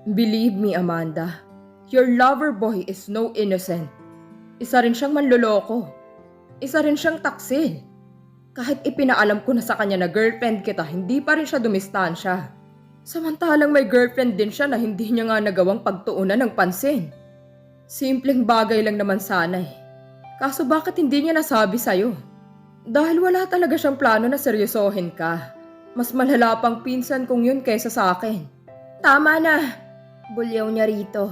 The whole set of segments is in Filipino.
Believe me, Amanda, your lover boy is no innocent. Isa rin siyang manloloko. Isa rin siyang taksil. Kahit ipinaalam ko na sa kanya na girlfriend kita, hindi pa rin siya dumistansya. Samantalang may girlfriend din siya na hindi niya nga nagawang pagtuunan ng pansin. Simpleng bagay lang naman sana eh. Kaso bakit hindi niya nasabi sa'yo? Dahil wala talaga siyang plano na seryosohin ka. Mas malala pang pinsan kong yun kaysa sa akin. Tama na! Bulyaw niya rito.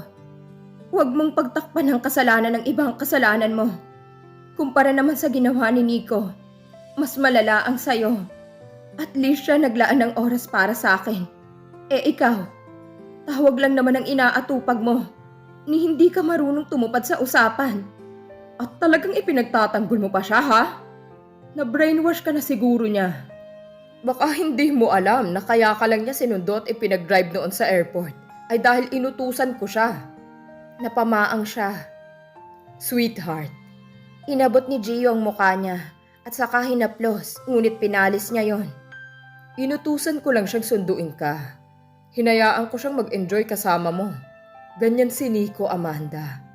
Huwag mong pagtakpan ng kasalanan ng ibang kasalanan mo. Kumpara naman sa ginawa ni Nico, mas malala ang sayo. At least siya naglaan ng oras para sa akin. Ikaw, tawag lang naman ang inaatupag mo. Ni hindi ka marunong tumupad sa usapan. At talagang ipinagtatanggol mo pa siya, ha? Na-brainwash ka na siguro niya. Baka hindi mo alam na kaya ka lang niya sinundo at ipinag-drive noon sa airport ay dahil inutusan ko siya. Napamaang siya. Sweetheart. Inabot ni Gio ang mukha niya at saka hinaplos, ngunit pinalis niya yon. Inutusan ko lang siyang sunduin ka. Hinayaan ko siyang mag-enjoy kasama mo. Ganyan si Nico, Amanda.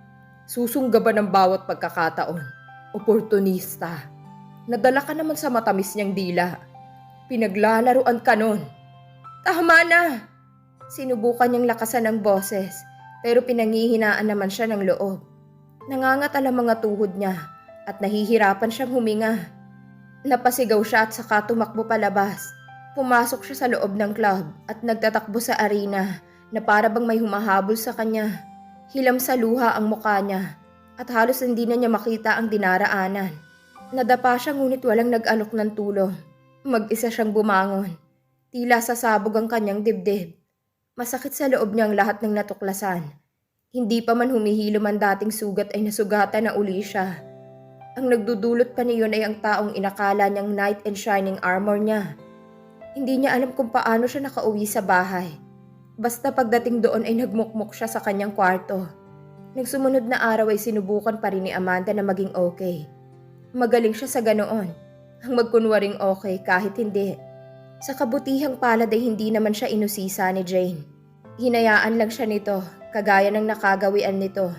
Susunggaban ng bawat pagkakataon. Oportunista. Nadala ka naman sa matamis niyang dila. Pinaglalaruan ka nun. Tama na! Sinubukan niyang lakasan ng boses, pero pinanghihinaan naman siya ng loob. Nangangatal ang mga tuhod niya at nahihirapan siyang huminga. Napasigaw siya at saka tumakbo palabas. Pumasok siya sa loob ng club at nagtatakbo sa arena na para bang may humahabol sa kanya. Hilam sa luha ang mukha niya at halos hindi na niya makita ang dinaraanan. Nadapa siya ngunit walang nag-alok ng tulong. Mag-isa siyang bumangon. Tila sasabog ang kanyang dibdib. Masakit sa loob niya ang lahat ng natuklasan. Hindi pa man humihilom ang dating sugat ay nasugatan na uli siya. Ang nagdudulot pa niyon ay ang taong inakala niyang knight in shining armor niya. Hindi niya alam kung paano siya nakauwi sa bahay. Basta pagdating doon ay nagmukmuk siya sa kanyang kwarto. Nagsumunod na araw ay sinubukan pa rin ni Amanda na maging okay. Magaling siya sa ganoon. Ang magkunwaring okay kahit hindi. Sa kabutihang palad ay hindi naman siya inusisa ni Jane. Hinayaan lang siya nito, kagaya ng nakagawian nito.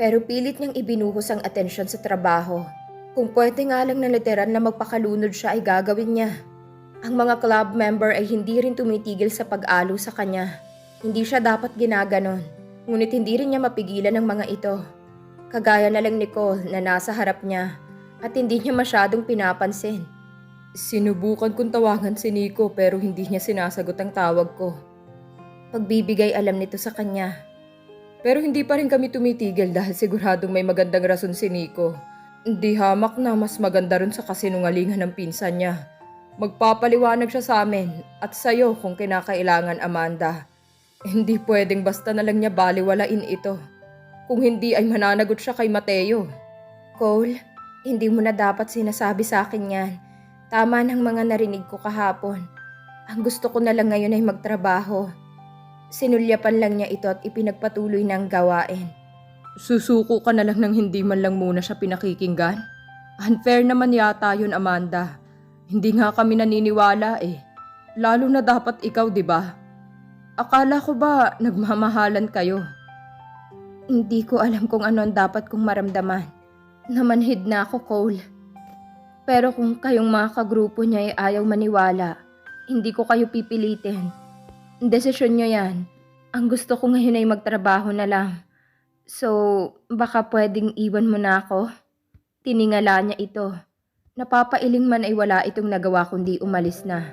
Pero pilit niyang ibinuhos ang atensyon sa trabaho. Kung pwede nga lang na literal na magpakalunod siya ay gagawin niya. Ang mga club member ay hindi rin tumitigil sa pag-alo sa kanya. Hindi siya dapat ginaganon, ngunit hindi rin niya mapigilan ang mga ito. Kagaya na lang ni Cole na nasa harap niya at hindi niya masyadong pinapansin. Sinubukan kong tawagan si Nico pero hindi niya sinasagot ang tawag ko. Pagbibigay alam nito sa kanya. Pero hindi pa rin kami tumitigil dahil siguradong may magandang rason si Nico. Hindi hamak na mas maganda rin sa kasinungalingan ng pinsan niya. Magpapaliwanag siya sa amin at sa'yo kung kinakailangan, Amanda. Hindi pwedeng basta na lang niya baliwalain ito. Kung hindi ay mananagot siya kay Mateo. Cole, hindi mo na dapat sinasabi sa akin yan. Tama ng mga narinig ko kahapon. Ang gusto ko na lang ngayon ay magtrabaho. Sinulyapan lang niya ito at ipinagpatuloy ng gawain. Susuko ka na lang nang hindi man lang muna siya pinakikinggan? Unfair naman yata yun, Amanda. Hindi nga kami naniniwala eh. Lalo na dapat ikaw, di ba? Akala ko ba nagmamahalan kayo? Hindi ko alam kung ano ang dapat kong maramdaman. Namanhid na ako, Cole. Pero kung kayong mga kagrupo niya ay ayaw maniwala, hindi ko kayo pipilitin. Desisyon niyo yan. Ang gusto ko ngayon ay magtrabaho na lang. So, baka pwedeng iwan mo na ako? Tiningala niya ito. Napapailing man ay wala itong nagawa kundi umalis na.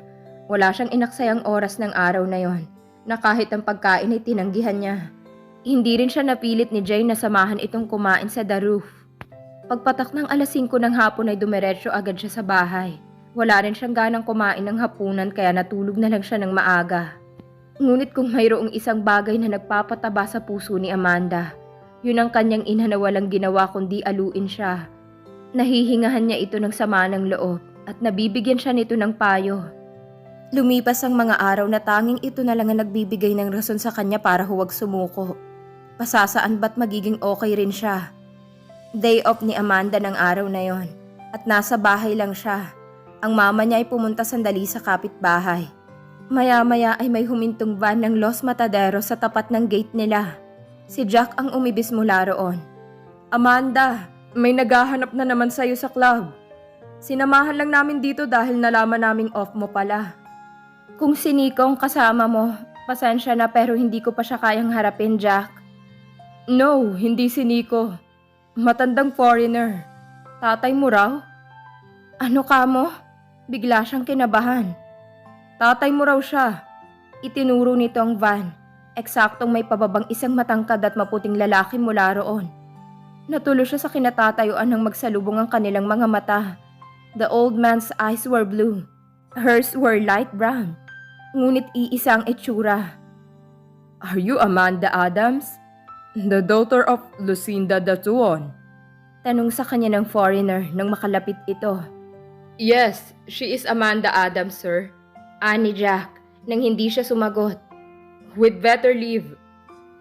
Wala siyang inaksayang oras ng araw na yon, na kahit ang pagkain ay tinanggihan niya. Hindi rin siya napilit ni Jane na samahan itong kumain sa The Roof. Pagpatak ng alas 5 ng hapon ay dumiretso agad siya sa bahay. Wala rin siyang ganang kumain ng hapunan kaya natulog na lang siya ng maaga. Ngunit kung mayroong isang bagay na nagpapataba sa puso ni Amanda, yun ang kanyang ina na walang ginawa kundi aluin siya. Nahihingahan niya ito ng sama ng loob at nabibigyan siya nito ng payo. Lumipas ang mga araw na tanging ito na lang ang nagbibigay ng rason sa kanya para huwag sumuko. Pasasaan ba't magiging okay rin siya? Day off ni Amanda ng araw na yon at nasa bahay lang siya. Ang mama niya ay pumunta sandali sa kapitbahay. Maya-maya ay may humintong van ng Los Mataderos sa tapat ng gate nila. Si Jack ang umibis mula roon. Amanda, may naghahanap na naman sa'yo sa club. Sinamahan lang namin dito dahil nalaman naming off mo pala. Kung si Nico ang kasama mo, pasensya na pero hindi ko pa siya kayang harapin, Jack. No, hindi si Nico. Matandang foreigner. Tatay mo raw? Ano ka mo? Bigla siyang kinabahan. Tatay mo raw siya. Itinuro nito ang van. Eksaktong may pababang isang matangkad at maputing lalaki mula roon. Natulo siya sa kinatatayuan ng magsalubong ang kanilang mga mata. The old man's eyes were blue. Hers were light brown. Ngunit iisa ang itsura. Are you Amanda Adams? The daughter of Lucinda Datuon? Tanong sa kanya ng foreigner nang makalapit ito. Yes, she is Amanda Adams, sir. Ani Jack, nang hindi siya sumagot. With better leave,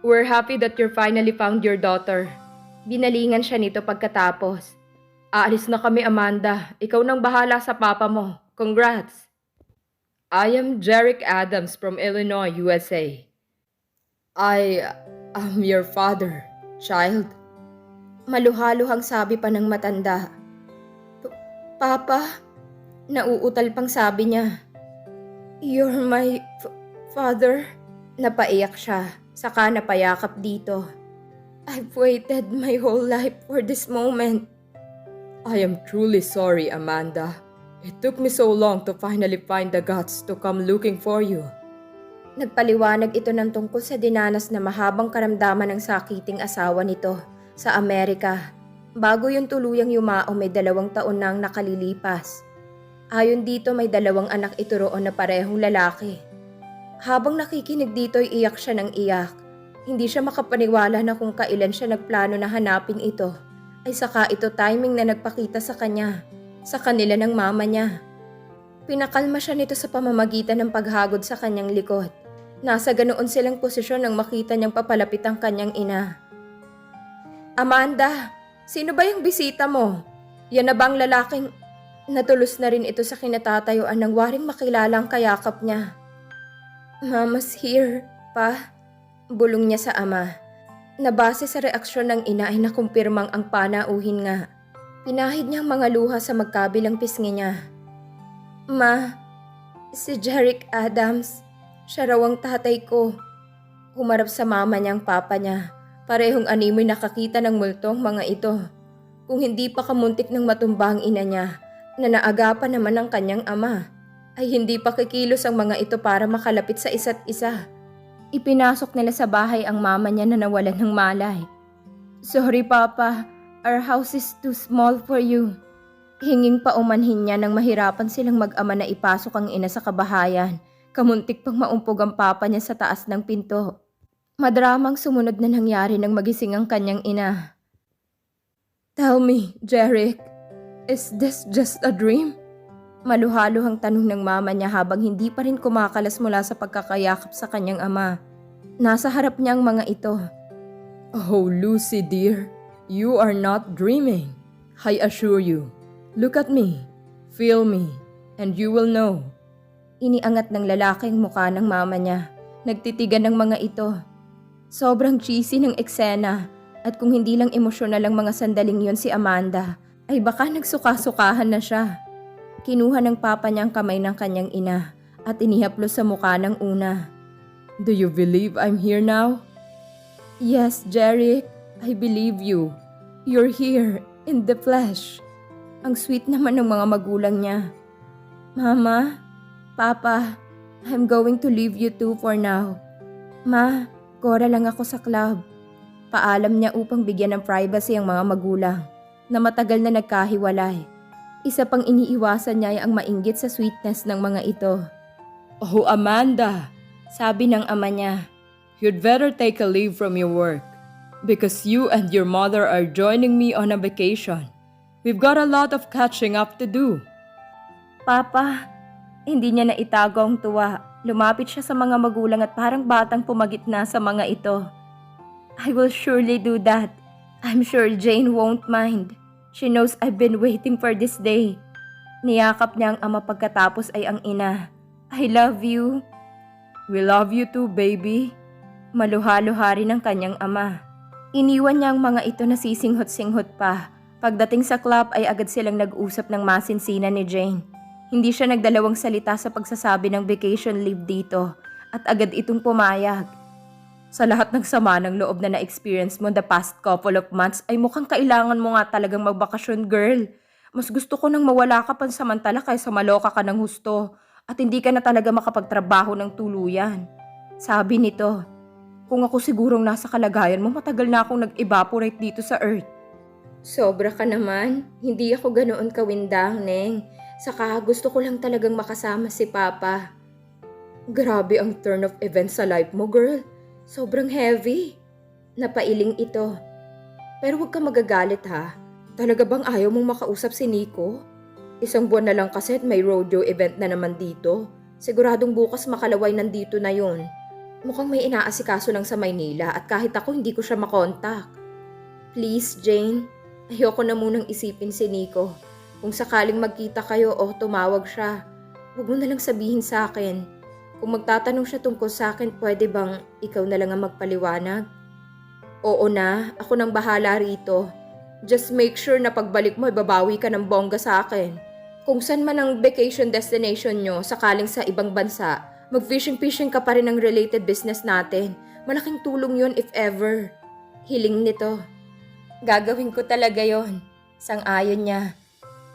we're happy that you finally found your daughter. Binalingan siya nito pagkatapos. Aalis na kami, Amanda. Ikaw nang bahala sa papa mo. Congrats! I am Jerick Adams from Illinois, USA. I am your father, child. Maluhaluhang sabi pa ng matanda. Papa? Nauutal pang sabi niya. You're my father? Napaiyak siya, saka napayakap dito. I've waited my whole life for this moment. I am truly sorry, Amanda. It took me so long to finally find the guts to come looking for you. Nagpaliwanag ito ng tungkol sa dinanas na mahabang karamdaman ng sakiting asawa nito sa Amerika. Bago yung tuluyang yumao, may 2 taon nang nakalilipas. Ayon dito, may 2 anak ito roon na parehong lalaki. Habang nakikinig dito, iyak siya ng iyak. Hindi siya makapaniwala na kung kailan siya nagplano na hanapin ito, ay saka ito timing na nagpakita sa kanya, sa kanila ng mama niya. Pinakalma siya nito sa pamamagitan ng paghagod sa kanyang likod. Nasa ganoon silang posisyon nang makita niyang papalapit ang kanyang ina. Amanda, sino ba yung bisita mo? Yan na bang lalaking... Natulos na rin ito sa kinatatayuan ng waring makilalang kayakap niya. Mama's here, pa. Bulong niya sa ama. Nabase sa reaksyon ng ina ay nakumpirmang ang panauhin nga. Pinahid niyang mga luha sa magkabilang pisngi niya. Ma, si Jerick Adams, siya raw ang tatay ko. Humarap sa mama niyang papa niya. Parehong animoy nakakita ng multong mga ito. Kung hindi pa kamuntik ng matumba ang ina niya, na naagapan naman ng kanyang ama, ay hindi pa kikilos ang mga ito para makalapit sa isa't isa. Ipinasok nila sa bahay ang mama niya na nawalan ng malay. Sorry papa, our house is too small for you. Hinging paumanhin niya nang mahirapan silang mag-ama na ipasok ang ina sa kabahayan. Kamuntik pang maumpog ang papa niya sa taas ng pinto. Madramang sumunod na nangyari nang magising ang kanyang ina. Tell me, Jerick, is this just a dream? Maluhaluhang tanong ng mama niya habang hindi pa rin kumakalas mula sa pagkakayakap sa kanyang ama. Nasa harap niya ang mga ito. Oh, Lucy dear, you are not dreaming. I assure you. Look at me, feel me, and you will know. Iniangat ng lalaki ang mukha ng mama niya. Nagtitigan ng mga ito. Sobrang cheesy ng eksena at kung hindi lang emosyonal ang mga sandaling yon si Amanda, ay baka nagsuka-sukahan na siya. Kinuha ng papa niya ang kamay ng kanyang ina at inihaplos sa mukha ng una. Do you believe I'm here now? Yes, Jerick, I believe you. You're here, in the flesh. Ang sweet naman ng mga magulang niya. Mama, Papa, I'm going to leave you two for now. Ma, Cora lang ako sa club. Paalam niya upang bigyan ng privacy ang mga magulang na matagal na nagkahiwalay. Isa pang iniiwasan niya ay ang mainggit sa sweetness ng mga ito. Oh, Amanda, sabi ng ama niya. You'd better take a leave from your work because you and your mother are joining me on a vacation. We've got a lot of catching up to do. Papa, hindi niya na itago ang tuwa. Lumapit siya sa mga magulang at parang batang pumagitna sa mga ito. I will surely do that. I'm sure Jane won't mind. She knows I've been waiting for this day. Niyakap niya ang ama pagkatapos ay ang ina. I love you. We love you too, baby. Maluha-luha rin ang kanyang ama. Iniwan niya ang mga ito na sisinghot-singhot pa. Pagdating sa club ay agad silang nag-usap ng masinsinan ni Jane. Hindi siya nagdalawang salita sa pagsasabi ng vacation leave dito at agad itong pumayag. Sa lahat ng sama ng loob na na-experience mo the past couple of months ay mukhang kailangan mo nga talagang magbakasyon, girl. Mas gusto ko nang mawala ka pansamantala kaysa maloka ka ng husto at hindi ka na talaga makapagtrabaho ng tuluyan. Sabi nito, kung ako sigurong nasa kalagayan mo, matagal na akong nag-evaporate dito sa earth. Sobra ka naman. Hindi ako ganoon kawindang, Neng. Saka gusto ko lang talagang makasama si Papa. Grabe ang turn of events sa life mo, girl. Sobrang heavy. Napailing ito. Pero huwag ka magagalit ha. Talaga bang ayaw mong makausap si Nico? Isang buwan na lang kasi at may rodeo event na naman dito. Siguradong bukas makalaway nandito na yon. Mukhang may inaasikaso lang sa Maynila at kahit ako hindi ko siya makontak. Please, Jane. Ayoko na munang isipin si Nico. Kung sakaling magkita kayo o tumawag siya, huwag mo na lang sabihin sa akin. Kung magtatanong siya tungkol sa akin, pwede bang ikaw na lang ang magpaliwanag? Oo na, ako nang bahala rito. Just make sure na pagbalik mo, ibabawi ka ng bongga sa akin. Kung saan man ang vacation destination nyo, sakaling sa ibang bansa, mag-fishing-fishing ka pa rin ng related business natin. Malaking tulong yun if ever. Hiling nito. Gagawin ko talaga yon. Sang-ayon niya.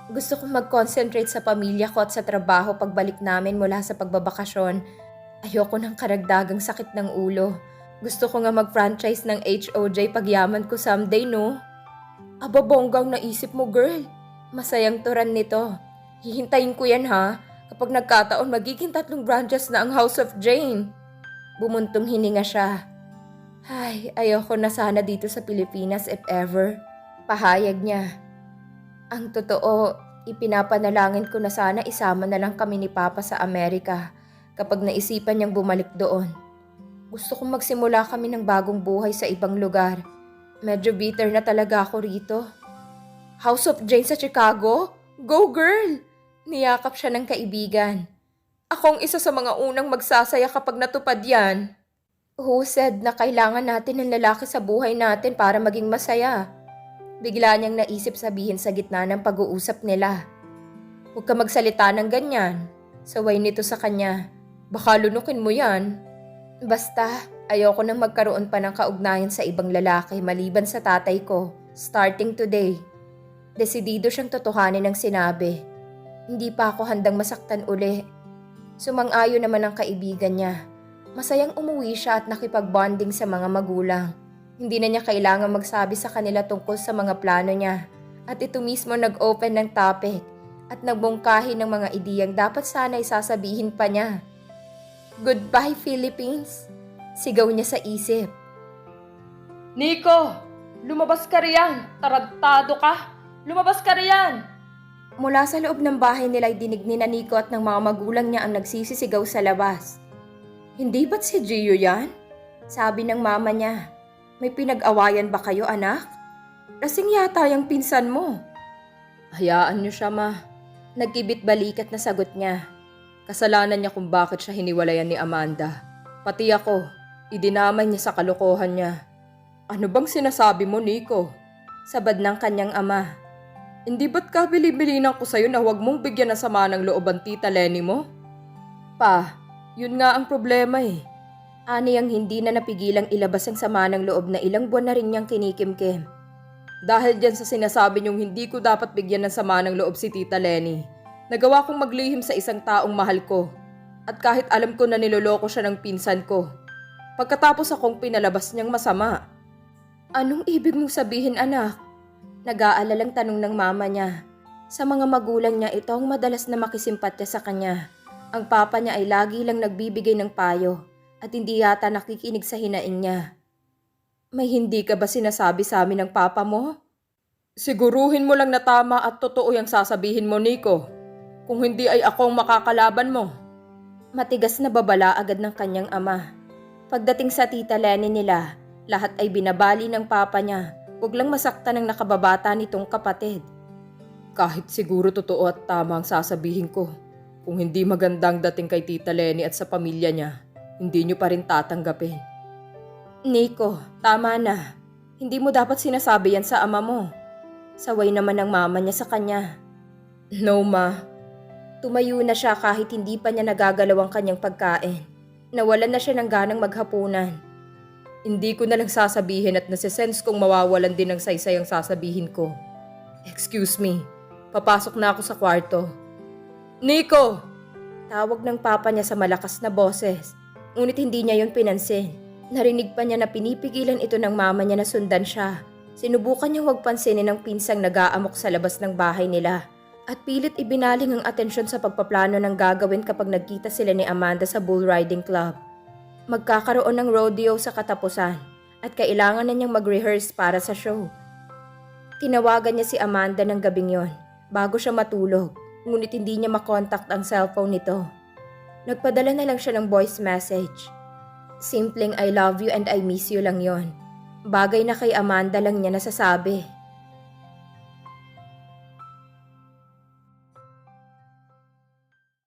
Gusto kong mag-concentrate sa pamilya ko at sa trabaho pagbalik namin mula sa pagbabakasyon. Ayoko ng karagdagang sakit ng ulo. Gusto ko nga mag-franchise ng HOJ pagyaman ko someday, no? Aba, bonggang naisip mo, girl. Masayang turan nito. Hihintayin ko yan, ha? Kapag nagkataon, magiging 3 branches na ang House of Jane. Bumuntong hininga siya. Ay, ayoko na sana dito sa Pilipinas if ever. Pahayag niya. Ang totoo, ipinapanalangin ko na sana isama na lang kami ni Papa sa Amerika kapag naisipan niyang bumalik doon. Gusto kong magsimula kami ng bagong buhay sa ibang lugar. Medyo bitter na talaga ako rito. House of Jane sa Chicago? Go girl! Niyakap siya ng kaibigan. Akong isa sa mga unang magsasaya kapag natupad yan. Who said na kailangan natin ng lalaki sa buhay natin para maging masaya? Bigla niyang naisip sabihin sa gitna ng pag-uusap nila. Huwag ka magsalita ng ganyan. Saway nito sa kanya. Baka lunukin mo yan. Basta, ayoko nang magkaroon pa ng kaugnayan sa ibang lalaki maliban sa tatay ko. Starting today. Desidido siyang totohanin ang sinabi. Hindi pa ako handang masaktan uli. Sumang-ayon naman ang kaibigan niya. Masayang umuwi siya at nakipag-bonding sa mga magulang. Hindi na niya kailangang magsabi sa kanila tungkol sa mga plano niya. At ito mismo nag-open ng topic at nagbungkahi ng mga ideyang dapat sana isasabihin pa niya. Goodbye, Philippines! Sigaw niya sa isip. Nico! Lumabas ka riyan! Tarantado ka! Lumabas ka riyan! Mula sa loob ng bahay nila ay dinig ni Nico at ng mga magulang niya ang nagsisisigaw sa labas. Hindi ba't si Gio yan? Sabi ng mama niya. May pinag-awayan ba kayo, anak? Lasing yata yung pinsan mo. Hayaan niyo siya, ma. Nagkibit balikat na sagot niya. Kasalanan niya kung bakit siya hiniwalayan ni Amanda. Pati ako, idinamay niya sa kalokohan niya. Ano bang sinasabi mo, Nico? Sabad ng kanyang ama. Hindi ba't kabili-bilinan ko sa'yo na huwag mong bigyan ng sama ng loob ang tita Lenny mo? Pa, yun nga ang problema eh. Ani ang hindi na napigilang ilabas ang sama ng loob na ilang buwan na rin niyang kinikimkim. Dahil dyan sa sinasabi niyong hindi ko dapat bigyan ng sama ng loob si Tita Lenny, nagawa kong maglihim sa isang taong mahal ko. At kahit alam ko na niloloko siya ng pinsan ko, pagkatapos akong pinalabas niyang masama. Anong ibig mong sabihin, anak? Nag-aalalang tanong ng mama niya. Sa mga magulang niya, ito ang madalas na makisimpatya sa kanya. Ang papa niya ay lagi lang nagbibigay ng payo. At hindi yata nakikinig sa hinaing niya. May hindi ka ba sinasabi sa amin ng papa mo? Siguruhin mo lang na tama at totoo yung sasabihin mo, Nico. Kung hindi ay ako ang makakalaban mo. Matigas na babala agad ng kanyang ama. Pagdating sa tita Lenny nila, lahat ay binabali ng papa niya. Huwag lang masaktan ng nakababata nitong kapatid. Kahit siguro totoo at tama ang sasabihin ko. Kung hindi magandang dating kay Tita Lenny at sa pamilya niya, hindi niyo pa rin tatanggapin. Nico, tama na. Hindi mo dapat sinasabi yan sa ama mo. Saway naman ng mama niya sa kanya. No, ma. Tumayo na siya kahit hindi pa niya nagagalaw ang kanyang pagkain. Nawalan na siya ng ganang maghapunan. Hindi ko na lang sasabihin at nasisense kong mawawalan din ng saysay ang sasabihin ko. Excuse me, papasok na ako sa kwarto. Nico! Tawag ng papa niya sa malakas na boses. Ngunit hindi niya yun pinansin. Narinig pa niya na pinipigilan ito ng mama niya na sundan siya. Sinubukan niyang huwag pansinin ang pinsang nag-aamok sa labas ng bahay nila. At pilit ibinaling ang atensyon sa pagpaplano ng gagawin kapag nagkita sila ni Amanda sa bull riding club. Magkakaroon ng rodeo sa katapusan at kailangan na niyang mag-rehearse para sa show. Tinawagan niya si Amanda ng gabing yon bago siya matulog, ngunit hindi niya makontakt ang cellphone nito. Nagpadala na lang siya ng voice message. Simpleng I love you and I miss you lang yon. Bagay na kay Amanda lang niya nasasabi.